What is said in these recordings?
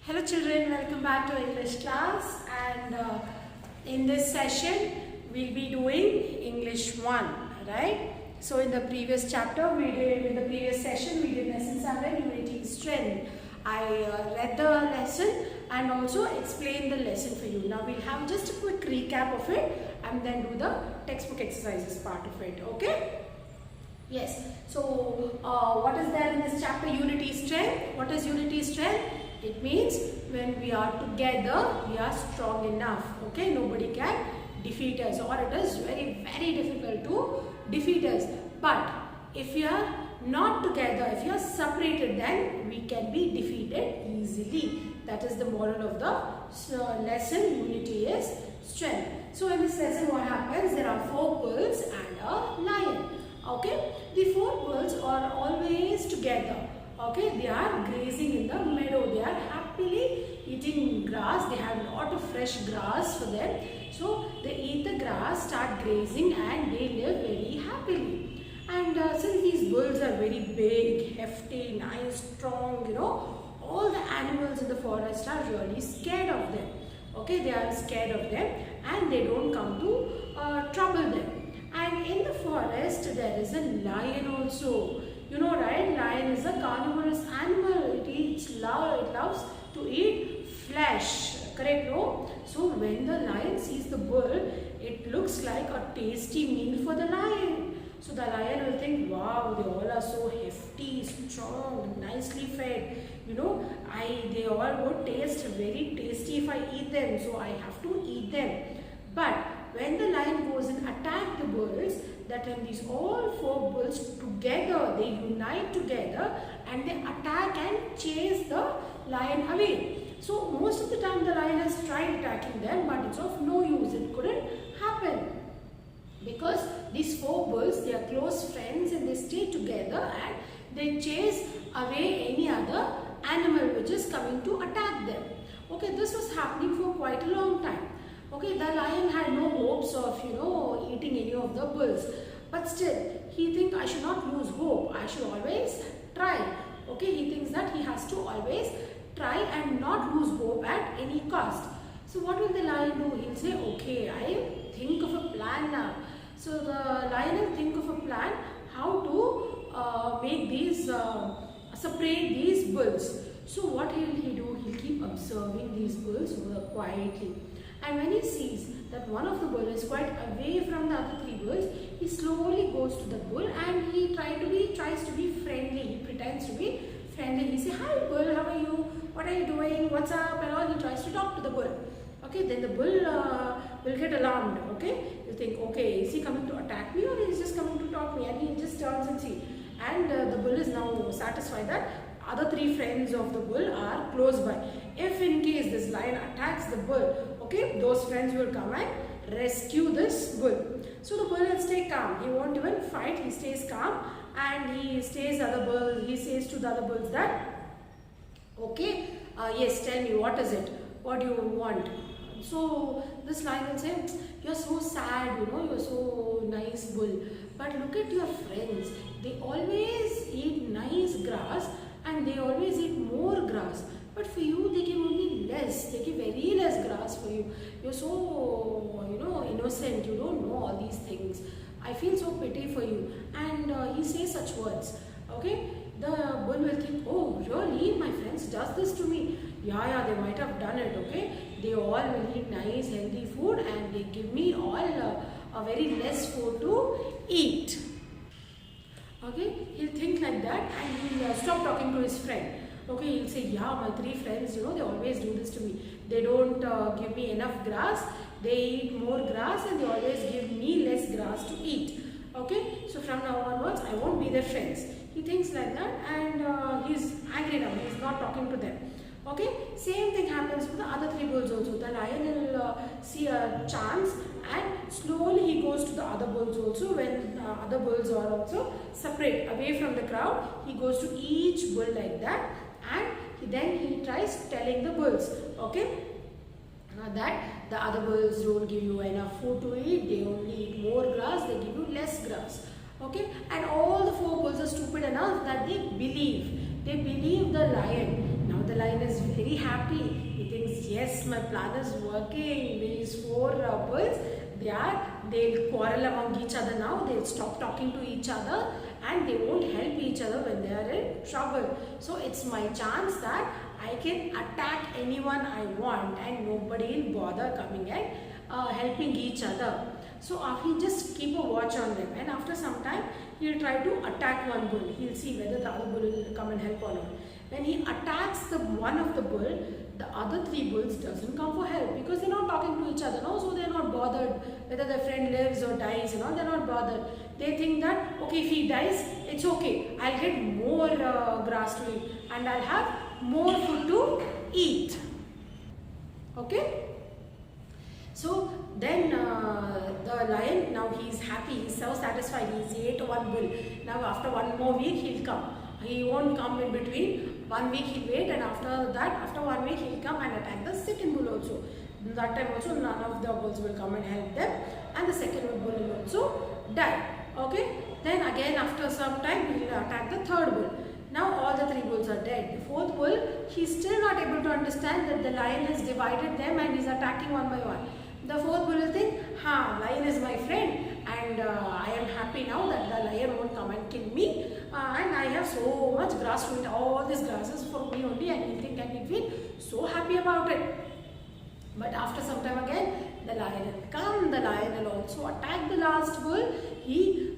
Hello children, welcome back to English class, and in this session we'll be doing English 1, right? So in the previous chapter, in the previous session we did lesson 7, unity is strength. I read the lesson and also explained the lesson for you. Now we'll have just a quick recap of it and then do the textbook exercises part of it, okay? Yes, so what is there in this chapter? Unity is strength. What is unity is strength? It means when we are together, we are strong enough. Okay, nobody can defeat us, or it is very difficult to defeat us. But if we are not together, if you are separated, then we can be defeated easily. That is the moral of the lesson. Unity is strength. So in this lesson, what happens? There are 4 bulls and a lion. Okay, the 4 bulls are always together. Okay, they are grazing in the meadow. They are happily eating grass. They have a lot of fresh grass for them. So they eat the grass, start grazing, and they live very happily. And since these bulls are very big, hefty, nice, strong, all the animals in the forest are really scared of them. Okay, they are scared of them and they don't come to trouble them. And in the forest there is a lion also. You know, right? Lion is a carnivorous animal. It loves to eat flesh. Correct, no? So when the lion sees the bull, it looks like a tasty meal for the lion. So the lion will think, wow, they all are so hefty, strong, nicely fed. They all would taste very tasty if I eat them. So I have to eat them. But when the lion goes and attacks the bulls, that when these all 4 bulls together, they unite together and they attack and chase the lion away. So most of the time the lion has tried attacking them, but it's of no use. It couldn't happen because these 4 bulls, they are close friends and they stay together and they chase away any other animal which is coming to attack them. Okay, this was happening for quite a long time. Okay, the lion had no hopes of, eating any of the bulls. But still, he thinks I should not lose hope. I should always try. Okay, he thinks that he has to always try and not lose hope at any cost. So what will the lion do? He'll say, okay, I think of a plan now. So the lion will think of a plan how to make these, separate these bulls. So what will he do? He'll keep observing these bulls quietly. And when he sees that one of the bulls is quite away from the other 3 bulls, he slowly goes to the bull and he tries to be friendly. He pretends to be friendly. He says, hi bull, how are you? What are you doing? What's up? And all. He tries to talk to the bull. Okay, then the bull will get alarmed. Okay, he'll think, okay, is he coming to attack me or is he just coming to talk to me? And he just turns and see. And the bull is now satisfied that other 3 friends of the bull are close by. If in case this lion attacks the bull, okay, those friends will come and rescue this bull. So the bull will stay calm. He won't even fight. He stays calm and he says to the other bulls that, okay, yes, tell me, what is it? What do you want? So this lion will say, you're so sad, you're so nice bull. But look at your friends. They always eat nice grass and they always eat more grass. But for you, they give only less. They give very less grass for you. You're so, innocent. You don't know all these things. I feel so pity for you. And he says such words. Okay? The bull will think, oh, really? My friends does this to me. Yeah, they might have done it. Okay? They all will eat nice, healthy food and they give me all a very less food to eat. Okay? He'll think like that and he'll stop talking to his friend. Okay, he'll say, yeah, my 3 friends, they always do this to me. They don't give me enough grass. They eat more grass and they always give me less grass to eat. Okay, so from now onwards, I won't be their friends. He thinks like that and he's angry now. He's not talking to them. Okay, same thing happens with the other 3 bulls also. The lion will see a chance and slowly he goes to the other bulls also. When other bulls are also separate away from the crowd, he goes to each bull like that. And then he tries telling the bulls, okay, that the other bulls don't give you enough food to eat, they only eat more grass, they give you less grass. Okay, and all the 4 bulls are stupid enough that they believe the lion. Now the lion is very happy happy. He thinks, yes, my plan is working. These 4 bulls, they'll quarrel among each other now. They'll stop talking to each other and they won't help each other when they are in trouble. So it's my chance that I can attack anyone I want and nobody will bother coming and helping each other. So he'll just keep a watch on them, and after some time he'll try to attack one bull. He'll see whether the other bull will come and help or not. When he attacks the one of the bull, the other 3 bulls doesn't come for help because they're not talking to each other, no? So they're not bothered whether their friend lives or dies, you know, they're not bothered. They think that, okay, if he dies, it's okay. I'll get more grass to eat and I'll have more food to eat. Okay? So then the lion, now he's happy, he's so satisfied, he's ate one bull. Now after 1 more week he'll come. He won't come in between. 1 week he'll wait, and after that, after 1 week he'll come and attack the second bull also. That time also none of the bulls will come and help them, and the second bull will also die. Okay? Then again after some time he'll attack the third bull. Now all the 3 bulls are dead. The 4th bull, he's still not able to understand that the lion has divided them and he's attacking one by one. The 4th bull will think, lion is my friend and I am happy now that the lion won't come and kill me and I have so much grass to eat. All this grass is for me only, and he'll think and he'll feel so happy about it. But after some time again, the lion will come, the lion will also attack the last bull. He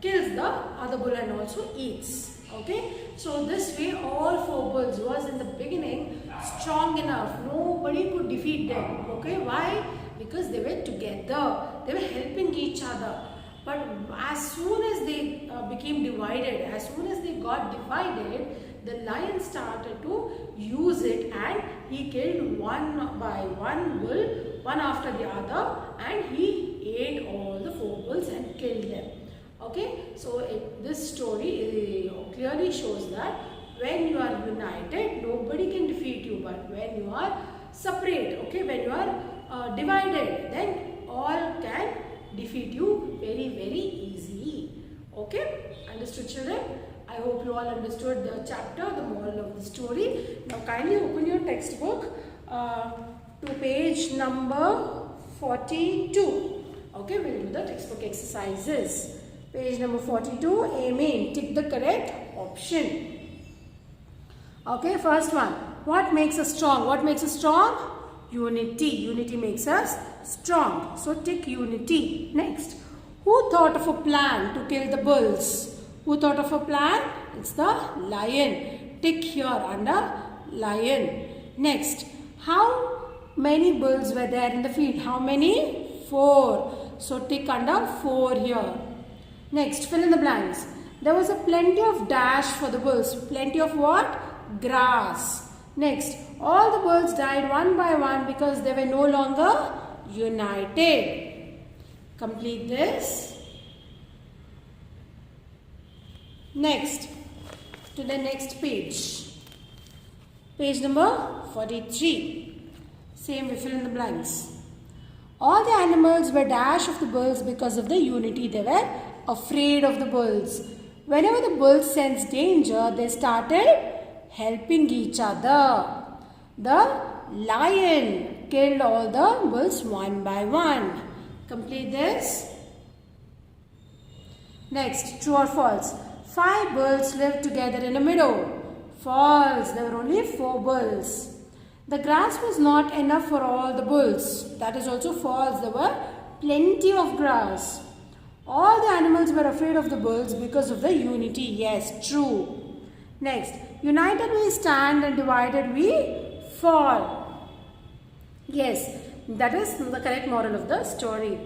kills the other bull and also eats. Okay, so this way all 4 bulls was in the beginning strong enough. Nobody could defeat them. Okay, why? Because they were together. They were helping each other. But as soon as they became divided, as soon as they got divided, the lion started to use it and he killed one by one bull, one after the other, and he ate all the 4 bulls and killed them. Okay, so this story clearly shows that when you are united, nobody can defeat you. But when you are separate, okay, when you are divided, then all can defeat you very, very easily. Okay, understood, children? I hope you all understood the chapter, the moral of the story. Now kindly open your textbook to page number 42. Okay, we'll do the textbook exercises. Page number 42, aiming, tick the correct option. Okay, first one. What makes us strong? What makes us strong? Unity. Unity makes us strong. So tick unity. Next. Who thought of a plan to kill the bulls? Who thought of a plan? It's the lion. Tick here under lion. Next. How many bulls were there in the field? How many? 4. So tick under 4 here. Next, fill in the blanks. There was a plenty of dash for the bulls. Plenty of what? Grass. Next, all the bulls died one by one because they were no longer united. Complete this. Next, to the next page. Page number 43. Same, we fill in the blanks. All the animals were dash of the bulls because of the unity. They were afraid of the bulls. Whenever the bulls sensed danger, they started helping each other. The lion killed all the bulls one by one. Complete this. Next, true or false? 5 bulls lived together in a meadow. False. There were only 4 bulls. The grass was not enough for all the bulls. That is also false. There were plenty of grass. All the animals were afraid of the bulls because of the unity. Yes, true. Next, united we stand and divided we fall. Yes, that is the correct moral of the story.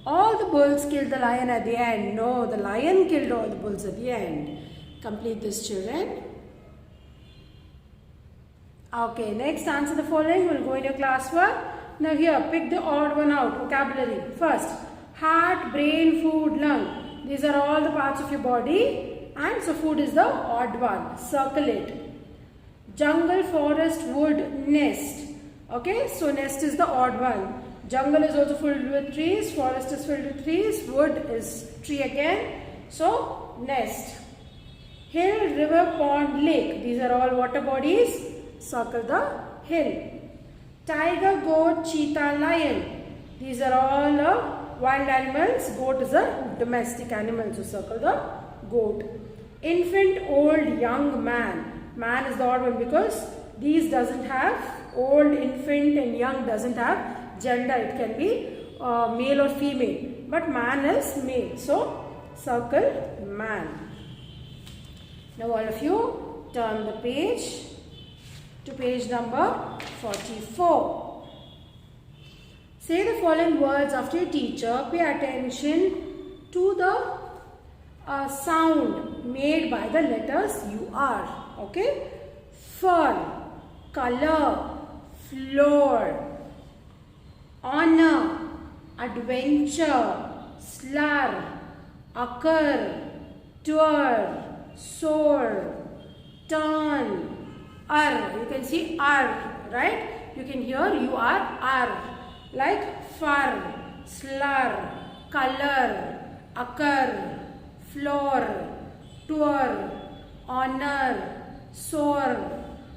All the bulls killed the lion at the end. No, the lion killed all the bulls at the end. Complete this, children. Okay, next answer the following. We'll go in your classwork. Now here, pick the odd one out. Vocabulary. First, heart, brain, food, lung. These are all the parts of your body. And so food is the odd one. Circle it. Jungle, forest, wood, nest. Okay, so nest is the odd one. Jungle is also filled with trees. Forest is filled with trees. Wood is tree again. So nest. Hill, river, pond, lake. These are all water bodies. circle the hill. Tiger, goat, cheetah, lion. These are all wild animals. Goat is a domestic animal, so circle the goat. Infant, old, young, man. Man is the odd one because these doesn't have, old, infant and young doesn't have gender. It can be male or female, but man is male, so circle man. Now all of you turn the page to page number 44. Say the following words after your teacher. Pay attention to the sound made by the letters UR. Okay? Fur, color, floor, honor, adventure, slur, occur, tour, soar, turn, you can see right? You can hear like fur, slur, color, occur, floor, tour, honor, soar,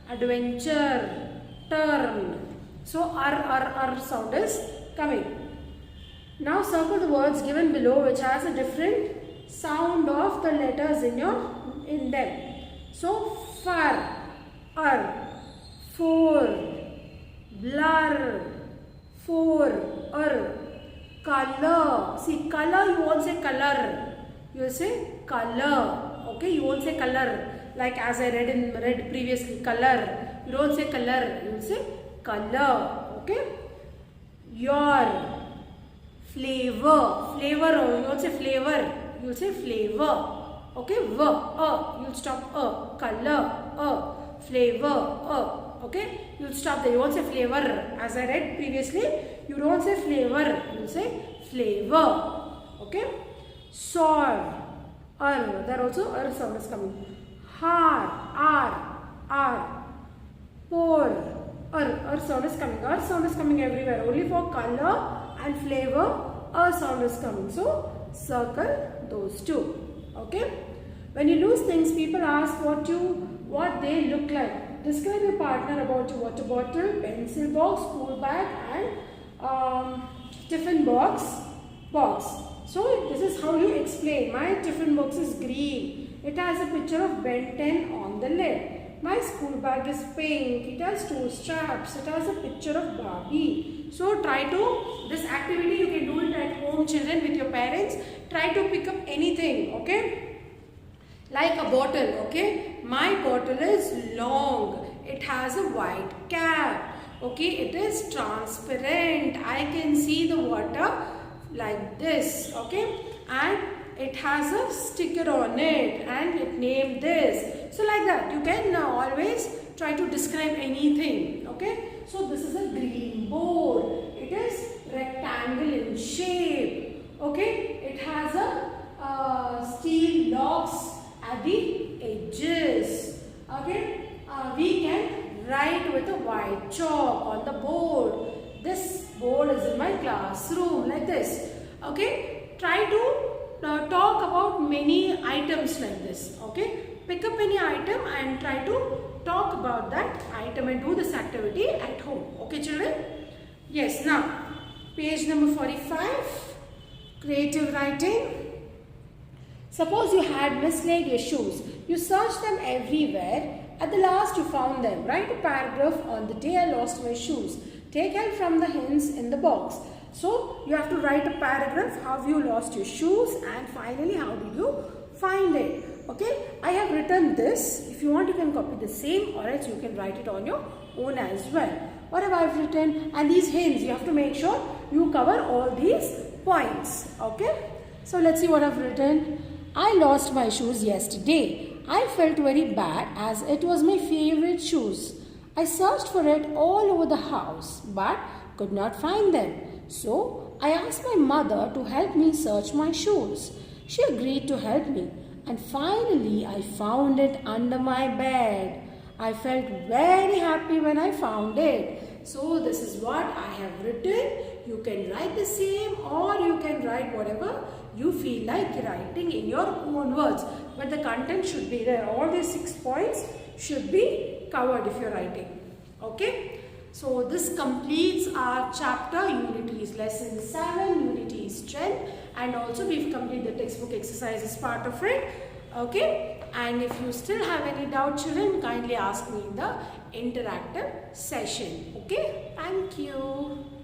adventure, turn. So sound is coming. Now circle the words given below which has a different sound of the letters in them. So fur, four, blur, color. See, color, you won't say color. You will say color. Okay, you won't say color. Like as I read previously, color. You don't say color. You will say color. Okay. Your. Flavor. You won't say flavor. You will say flavor. Okay. You will stop. Color. Flavor. Okay, you'll stop there. You won't say flavor. As I read previously, you don't say flavor. You say flavor. Okay. Soar. There also sound is coming. Har. Pour. Sound is coming. Sound is coming everywhere. Only for color and flavor, sound is coming. So circle those two. Okay. When you lose things, people ask what they look like. Describe your partner about your water bottle, pencil box, school bag and tiffin box. So this is how you explain. My tiffin box is green. It has a picture of Ben 10 on the lid. My school bag is pink. It has 2 straps. It has a picture of Barbie. So this activity you can do it at home, children, with your parents. Try to pick up anything, okay? Like a bottle, okay? My bottle is long. It has a white cap. Okay, it is transparent. I can see the water like this, okay? And it has a sticker on it and it named this. So like that, you can always try to describe anything, okay? So this is a green board. It is rectangle in shape, okay? It has a steel locks at the edges. Okay, we can write with a white chalk on the board. This board is in my classroom like this. Okay, try to talk about many items like this. Okay, pick up any item and try to talk about that item and do this activity at home. Okay, children? Yes, now page number 45, creative writing. Suppose you had mislaid your shoes. You searched them everywhere. At the last you found them. Write a paragraph on the day I lost my shoes. Take help from the hints in the box. So you have to write a paragraph how you lost your shoes and finally how did you find it. Okay, I have written this. If you want you can copy the same or else you can write it on your own as well. What have I written? And these hints you have to make sure you cover all these points. Okay, so let's see what I've written. I lost my shoes yesterday. I felt very bad as it was my favorite shoes. I searched for it all over the house but could not find them. So I asked my mother to help me search my shoes. She agreed to help me and finally I found it under my bed. I felt very happy when I found it. So this is what I have written. You can write the same or you can write whatever you feel like writing in your own words. But the content should be there. All these 6 points should be covered if you're writing. Okay. So this completes our chapter Unities, lesson 7, Unity Strength, and also we've completed the textbook exercise as part of it. Okay. And if you still have any doubt, children, kindly ask me in the interactive session. Okay. Thank you.